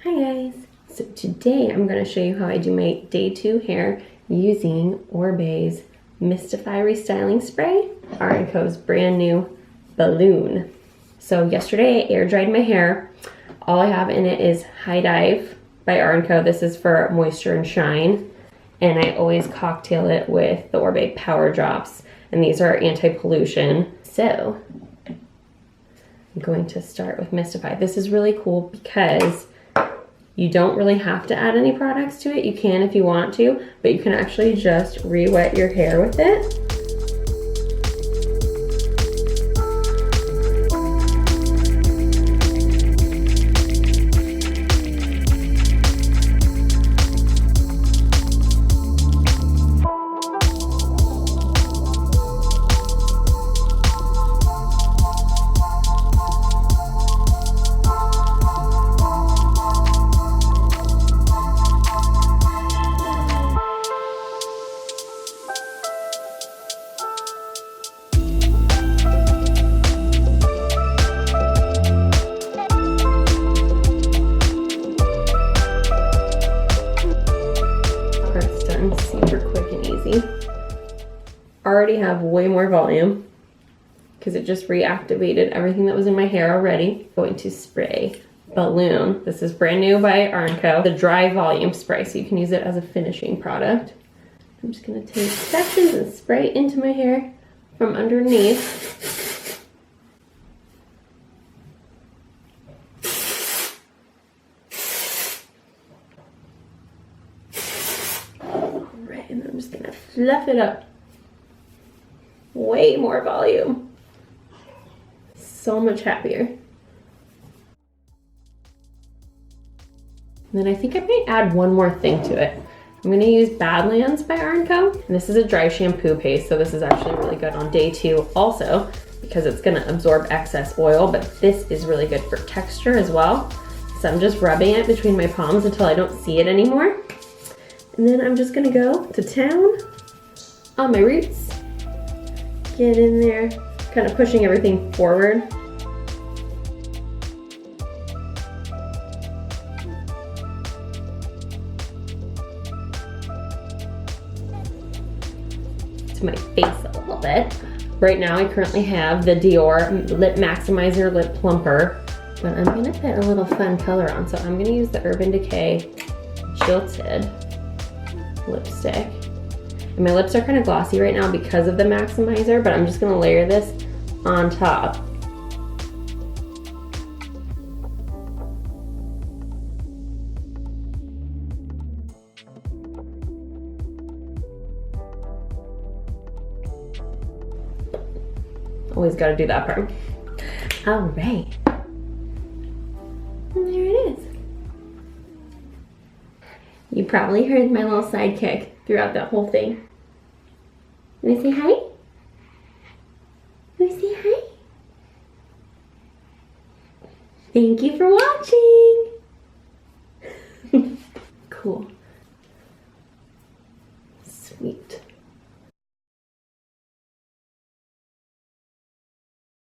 Hi guys! So today I'm going to show you how I do my day 2 hair using Oribe's Mystify Restyling Spray, Co.'s brand new balloon. So yesterday I air dried my hair. All I have in it is High Dive by Co. This is for moisture and shine. And I always cocktail it with the Oribe Power Drops. And these are anti-pollution. So I'm going to start with Mystify. This is really cool because you don't really have to add any products to it. You can if you want to, but you can actually just re-wet your hair with it. Super quick and easy. Already have way more volume because it just reactivated everything that was in my hair already. Going to spray balloon. This is brand new by Co. The dry volume spray, so you can use it as a finishing product. I'm just going to take sections and spray into my hair from underneath. And I'm just gonna fluff it up. Way more volume. So much happier. And then I think I might add one more thing to it. I'm gonna use Badlands by Co. And this is a dry shampoo paste, so this is actually really good on day 2 also because it's gonna absorb excess oil, but this is really good for texture as well. So I'm just rubbing it between my palms until I don't see it anymore. And then I'm just gonna go to town on my roots. Get in there, kind of pushing everything forward. To my face a little bit. Right now I currently have the Dior Lip Maximizer Lip Plumper, but I'm gonna put a little fun color on. So I'm gonna use the Decay Jilted lipstick. And my lips are kind of glossy right now because of the maximizer, but I'm just gonna layer this on top. Always gotta do that part. All right. And there it is. You probably heard my little sidekick throughout that whole thing. Wanna say hi? Wanna say hi? Thank you for watching. Cool.